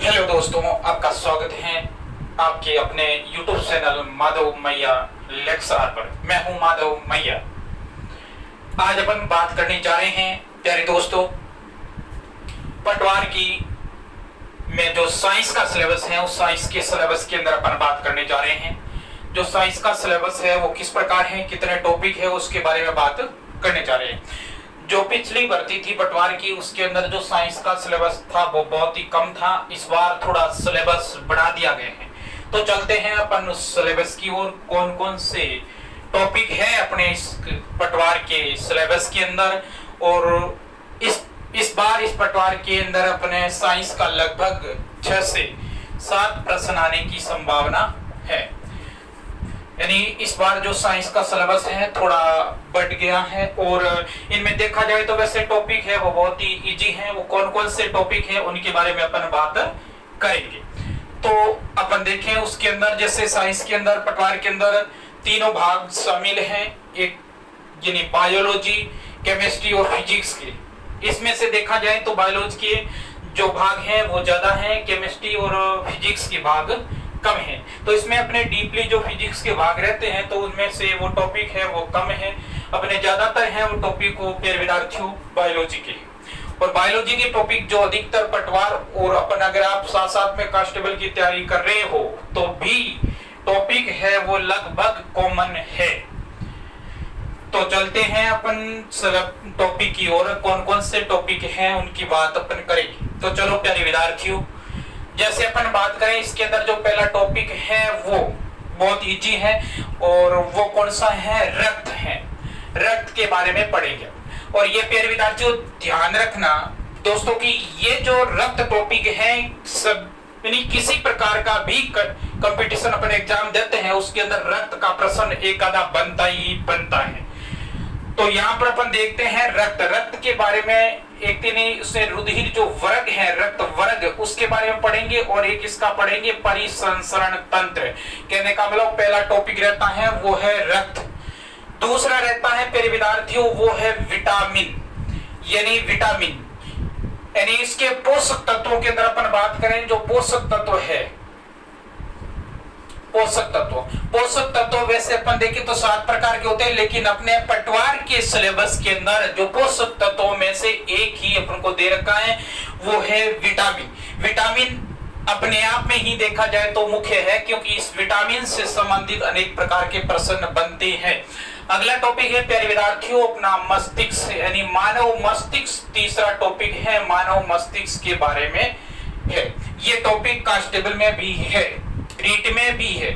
Hello दोस्तों, आपका स्वागत है आपके अपने YouTube चैनल माधव मैया लेक्चर पर। मैं हूं माधव मैया। आज अपन बात करने जा रहे हैं प्यारे दोस्तों, पटवार की में जो साइंस का सिलेबस है उस साइंस के सिलेबस के अंदर अपन बात करने जा रहे हैं। जो साइंस का सिलेबस है वो किस प्रकार है, कितने टॉपिक है, उसके बारे में बात करने जा रहे हैं। जो पिछली भर्ती थी पटवार की, उसके अंदर जो साइंस का सिलेबस था वो बहुत ही कम था। इस बार थोड़ा सिलेबस बढ़ा दिया गया है। तो चलते हैं अपन उस सिलेबस की ओर। कौन कौन से टॉपिक है अपने इस पटवार के सिलेबस के अंदर, और इस बार इस पटवार के अंदर अपने साइंस का लगभग 6 से 7 प्रश्न आने की संभावना है। यानी इस बार जो साइंस का सिलेबस है थोड़ा बढ़ गया है, और इनमें देखा जाए तो वैसे टॉपिक है वो बहुत ही इजी है। वो कौन कौन से टॉपिक है उनके बारे में अपन बात करेंगे। तो अपन देखें उसके अंदर, जैसे साइंस के अंदर पटवार के अंदर तीनों भाग शामिल हैं, एक यानी बायोलॉजी, केमिस्ट्री और फिजिक्स के। इसमें से देखा जाए तो बायोलॉजी के जो भाग हैं वो ज्यादा है, केमिस्ट्री और फिजिक्स के भाग कम है। तो इसमें अपने डीपली जो फिजिक्स के भाग रहते हैं तो उनमें से वो टॉपिक है वो कम है। अपने ज्यादातर है वो टॉपिक वो प्यारे विद्यार्थियों बायोलॉजी के। और बायोलॉजी के टॉपिक जो अधिकतर पटवार, और अपन अगर आप साथ साथ में कांस्टेबल की तैयारी कर रहे हो तो भी टॉपिक है वो लगभग कॉमन है। तो चलते हैं अपन टॉपिक की ओर। कौन कौन से टॉपिक हैं उनकी बात अपन करेंगे। तो चलो प्यारे विद्यार्थियों, जैसे अपन बात करें इसके अंदर जो पहला टॉपिक है वो बहुत इजी है, और वो कौन सा है, रक्त है। रक्त के बारे में पढ़ेंगे। और ये प्यारे विद्यार्थियों ध्यान रखना दोस्तों कि ये जो रक्त टॉपिक है, सब यानी किसी प्रकार का भी कंपटीशन अपन एग्जाम देते हैं उसके अंदर रक्त का प्रश्न एक आधा बनता ही बनता है। तो यहाँ पर अपन देखते हैं रक्त के बारे में। एक दिन उससे रुधिर जो वर्ग है, रक्त वर्ग, उसके बारे में पढ़ेंगे, और एक इसका पढ़ेंगे परिसंचरण तंत्र। कहने का मतलब पहला टॉपिक रहता है वो है रक्त। दूसरा रहता है प्यारे विद्यार्थियों वो है विटामिन, यानी विटामिन यानी इसके पोषक तत्वों के अंदर अपन बात करें। जो पोषक तत्व है, पोषक तत्व वैसे अपन देखें तो 7 प्रकार के होते हैं, लेकिन अपने पटवार के सिलेबस के अंदर जो पोषक तत्वों में से एक ही अपन को दे रखा है वो है विटामिन। विटामिन अपने आप में ही देखा जाए तो मुख्य है, क्योंकि इस विटामिन से संबंधित अनेक प्रकार के प्रश्न बनते हैं। अगला टॉपिक है प्यारे विद्यार्थियों अपना मस्तिष्क, यानी मानव मस्तिष्क। तीसरा टॉपिक है मानव मस्तिष्क के बारे में है। ये टॉपिक कांस्टेबल में भी है, रीट में भी है,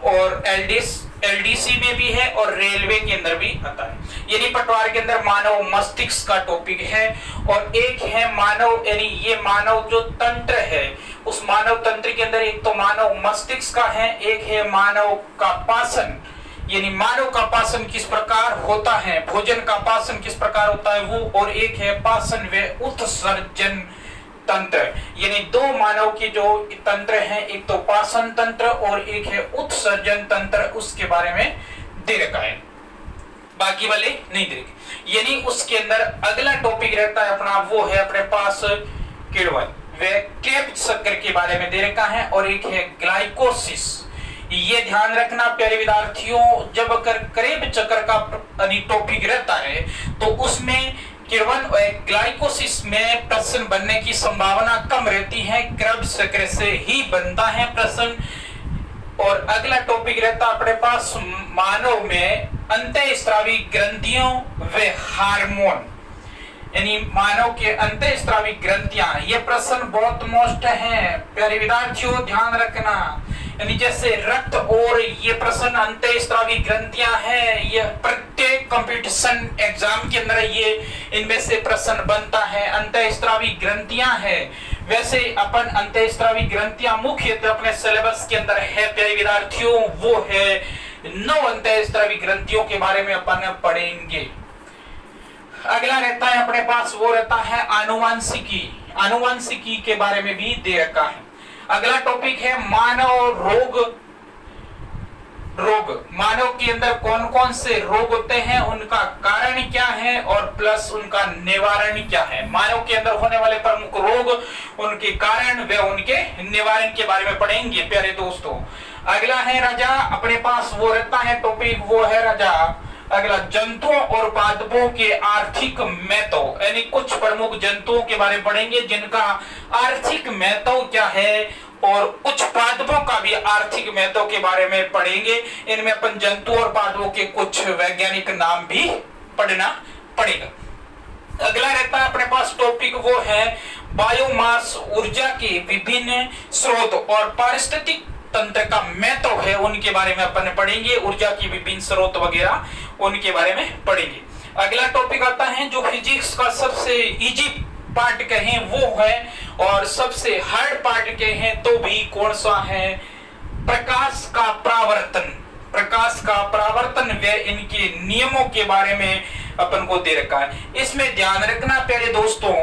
और एलडीसी में भी है, और रेलवे के अंदर भी आता है। यानी पटवार के अंदर मानव मस्तिष्क का टॉपिक है। और एक है मानव, यानी ये मानव जो तंत्र है उस मानव तंत्र के अंदर एक तो मानव मस्तिष्क का है, एक है मानव का पाचन, यानी मानव का पाचन किस प्रकार होता है, भोजन का पाचन किस प्रकार होता है वो, और एक है पाचन व उत्सर्जन तंत्र। यानी 2 मानव के जो तंत्र हैं, एक तो पाचन तंत्र और एक है उत्सर्जन तंत्र, उसके बारे में दे रखा है, बाकी वाले नहीं दे रखे। यानी उसके अंदर अगला टॉपिक रहता है अपना वो है अपने पास किण्वन व क्रेब्स चक्र के बारे में दे रखा है, और एक है ग्लाइकोसिस। ये ध्यान रखना प्यारे विद्यार्थियों, जब अगर क्रेब चक्र का टॉपिक रहता है तो उसमें किण्वन और ग्लाइकोसिस में प्रश्न बनने की संभावना कम रहती है, क्रेब्स चक्र से ही बनता है प्रश्न। और अगला टॉपिक रहता है अपने पास मानव में अंतःस्रावी ग्रंथियों व हार्मोन, यानी मानव के अंतःस्रावी ग्रंथियां। ये प्रश्न बहुत मोस्ट है प्यारे विद्यार्थियों, ध्यान रखना। यानी जैसे रक्त और ये प्रश्न अंतःस्रावी ग्रंथियां हैं, ये प्रत्येक कंपटीशन एग्जाम के अंदर ये इनमें से प्रश्न बनता है। अंतःस्रावी ग्रंथियां है, वैसे अपन अंतःस्रावी ग्रंथियां मुख्यतः अपने सिलेबस के अंदर है प्यारे विद्यार्थियों, वो है 9 अंतःस्रावी ग्रंथियों के बारे में अपन पढ़ेंगे। अगला रहता है अपने पास वो रहता है आनुवांशिकी। आनुवांशिकी के बारे में भी दे रखा है। अगला टॉपिक है मानव रोग रोग, मानव के अंदर कौन कौन से रोग होते हैं, उनका कारण क्या है और प्लस उनका निवारण क्या है। मानव के अंदर होने वाले प्रमुख रोग, उनके कारण व उनके निवारण के बारे में पढ़ेंगे प्यारे दोस्तों। अगला है राजा, अपने पास वो रहता है टॉपिक, वो है राजा अगला जंतुओं और पादपों के आर्थिक महत्व, यानी कुछ प्रमुख जंतुओं के बारे में पढ़ेंगे जिनका आर्थिक महत्व क्या है, और कुछ पादपों का भी आर्थिक महत्व के बारे में पढ़ेंगे। इनमें अपन जंतु और पादपों के कुछ वैज्ञानिक नाम भी पढ़ना पड़ेगा। अगला रहता है अपने पास टॉपिक, वो है बायोमास, ऊर्जा के विभिन्न स्रोत और पारिस्थितिक तंत्र का महत्व है, उनके बारे में अपन पढ़ेंगे। ऊर्जा की विभिन्न स्रोत वगैरह उनके बारे में पढ़ेंगे। अगला टॉपिक आता है जो फिजिक्स का सबसे इजी पार्ट कहें वो है, और सबसे हार्ड पार्ट कहें तो भी कौन सा है, प्रकाश का परावर्तन। प्रकाश का परावर्तन व इनके नियमों के बारे में अपन को दे रखा है। इसमें ध्यान रखना प्यारे दोस्तों,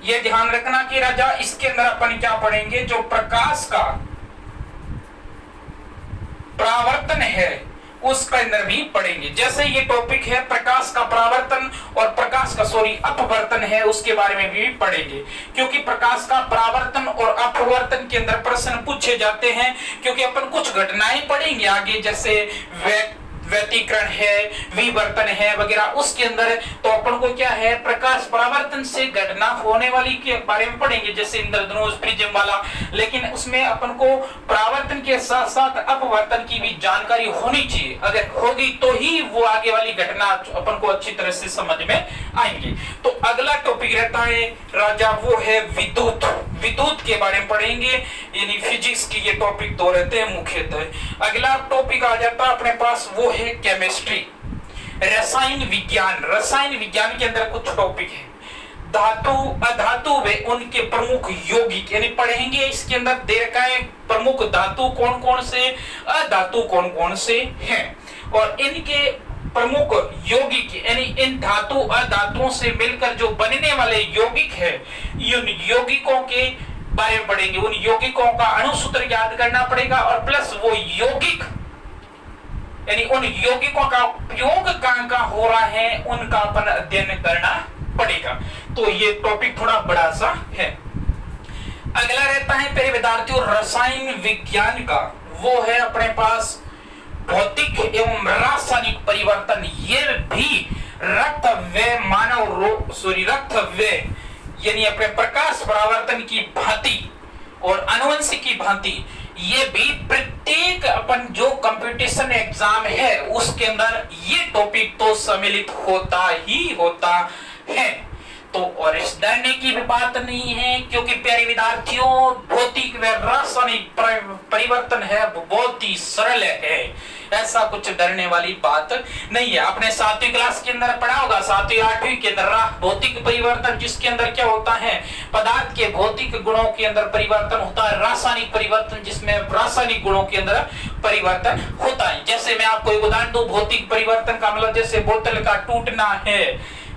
ये ध्यान रखना कि राजा इसके अंदर अपन क्या पढ़ेंगे, जो प्रकाश का परावर्तन है उसका अंदर भी पढ़ेंगे। जैसे ये टॉपिक है प्रकाश का परावर्तन और प्रकाश का अपवर्तन है, उसके बारे में भी पढ़ेंगे, क्योंकि प्रकाश का परावर्तन और अपवर्तन के अंदर प्रश्न पूछे जाते हैं। क्योंकि अपन कुछ घटनाएं पढ़ेंगे आगे, जैसे व्यतिकरण है, विवर्तन है वगैरह, उसके अंदर तो अपन को क्या है, प्रकाश परावर्तन से घटना होने वाली के बारे में पढ़ेंगे, जैसे इंद्रधनुष, प्रिज्म वाला। लेकिन उसमें अपन को परावर्तन के साथ साथ अपवर्तन की भी जानकारी होनी चाहिए, अगर होगी तो ही वो आगे वाली घटना अपन को अच्छी तरह से समझ में आएंगे। तो अगला टॉपिक रहता है राजा, वो है विद्युत। विद्युत के बारे में पढ़ेंगे, यानी फिजिक्स की ये टॉपिक दो रहते हैं मुख्यतः। अगला टॉपिक आ जाता है अपने पास, वो है केमिस्ट्री, रसायन विज्ञान। रसायन विज्ञान के अंदर कुछ टॉपिक है, धातु, अधातु वे उनके प्रमुख यौगिक, यानी पढ़ेंगे। इसके अंदर दे रखा है प्रमुख धातु कौन कौन से, अधातु कौन कौन से हैं, और इनके प्रमुख यौगिक, यानी इन धातु अधातुओं से मिलकर जो बनने वाले यौगिक है, उन यौगिकों के बारे में पढ़ेंगे। उन यौगिकों का अणुसूत्र याद करना पड़ेगा, और प्लस वो यौगिक, यानी उन यौगिकों का उपयोग कहां हो रहा है, उनका अपन अध्ययन करना पड़ेगा। तो ये टॉपिक थोड़ा बड़ा सा है। अगला रहता है प्यारे विद्यार्थियों रसायन विज्ञान का, वो है अपने पास भौतिक एवं रासायनिक परिवर्तन। ये भी रक्त व मानव रोग रक्त व यानी अपने प्रकाश परावर्तन की भांति और अनुवंशिक की भांति, ये भी प्रत्येक अपन जो कंपटीशन एग्जाम है उसके अंदर ये टॉपिक तो सम्मिलित होता ही होता है। तो और इस डरने की भी बात नहीं है, क्योंकि प्यारे विद्यार्थियों भौतिक व रासायनिक परिवर्तन है बहुत ही सरल है, ऐसा कुछ डरने वाली बात नहीं है। आपने 7वीं क्लास के अंदर पढ़ा होगा, 7वीं 8वीं के अंदर भौतिक परिवर्तन, जिसके अंदर क्या होता है, पदार्थ के भौतिक गुणों के अंदर परिवर्तन होता है। रासायनिक परिवर्तन जिसमें रासायनिक गुणों के अंदर परिवर्तन होता है। जैसे मैं आपको एक उदाहरण दूं, भौतिक परिवर्तन का मतलब जैसे बोतल का टूटना है,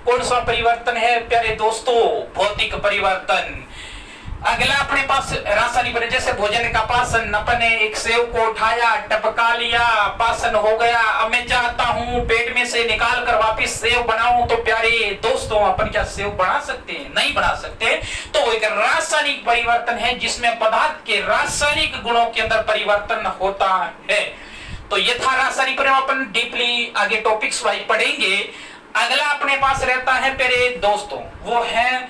कौन सा परिवर्तन है प्यारे दोस्तों, भौतिक परिवर्तन। अगला अपने पास रासायनिक परिवर्तन, जैसे भोजन का पाचन, अपने एक सेव को उठाया, टपका लिया, पाचन हो गया, अब मैं चाहता हूं पेट में से निकाल कर वापस सेव बनाऊं, तो प्यारे दोस्तों अपन क्या सेव बना सकते हैं? नहीं बना सकते। तो एक रासायनिक परिवर्तन है जिसमें पदार्थ के रासायनिक गुणों के अंदर परिवर्तन होता है। तो ये था रासायनिक परिवर्तन, डीपली आगे टॉपिक्स वाइज पढ़ेंगे। अगला अपने पास रहता है प्यारे दोस्तों, वो है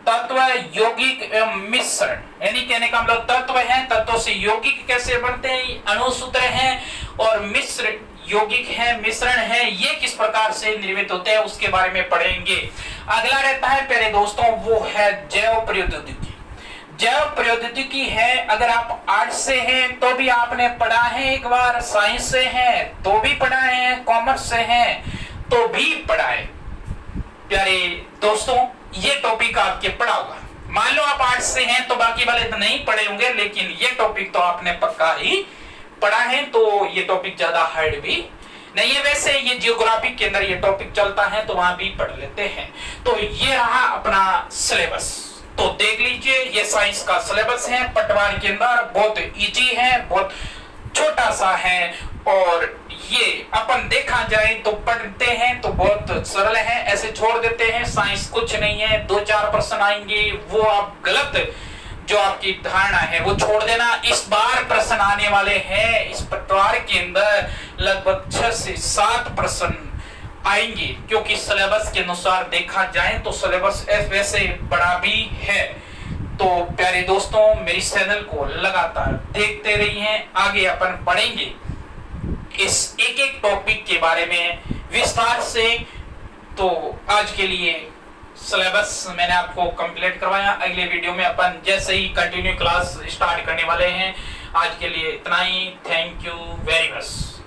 तत्व, यौगिक एवं मिश्रण। यानी कहने का मतलब तत्व है, तत्वों से यौगिक कैसे बनते हैं, अणुसूत्र हैं, और मिश्र यौगिक है, मिश्रण है, ये किस प्रकार से निर्मित होते हैं उसके बारे में पढ़ेंगे। अगला रहता है प्यारे दोस्तों, वो है जैव प्रौद्योगिकी। जैव प्रौद्योगिकी है, अगर आप आर्ट्स से हैं तो भी आपने पढ़ा है एक बार, साइंस से हैं तो भी पढ़ा है, कॉमर्स से हैं तो भी पढ़ा है। प्यारे दोस्तों ये टॉपिक आपके पढ़ा होगा। मान लो आप आर्ट्स से हैं तो बाकी वाले तो नहीं पढ़े होंगे, लेकिन ये टॉपिक तो आपने पक्का ही पढ़ा है, तो ये टॉपिक ज्यादा हार्ड भी नहीं है। वैसे ये जियोग्राफी के अंदर ये टॉपिक चलता है तो वहां भी पढ़ लेते हैं। तो ये रहा अपना सिलेबस, तो देख लीजिए ये साइंस का सिलेबस है, पटवार के अंदर बहुत इजी है, बहुत छोटा सा है, और ये अपन देखा जाए तो पढ़ते हैं तो बहुत सरल है, ऐसे छोड़ देते हैं, साइंस कुछ नहीं है, 2-4 प्रश्न आएंगे, वो आप गलत जो आपकी धारणा है वो छोड़ देना। इस बार प्रश्न आने वाले हैं, इस पटवार के अंदर लगभग 6 से 7 प्रश्न आएंगे, क्योंकि सिलेबस के अनुसार देखा जाए तो सिलेबस वैसे बड़ा भी है। तो प्यारे दोस्तों, मेरी चैनल को लगातार देखते रहिए, आगे अपन पढ़ेंगे इस एक एक टॉपिक के बारे में विस्तार से। तो आज के लिए सिलेबस मैंने आपको कंप्लीट करवाया, अगले वीडियो में अपन जैसे ही कंटिन्यू क्लास स्टार्ट करने वाले हैं। आज के लिए इतना ही, थैंक यू वेरी मच।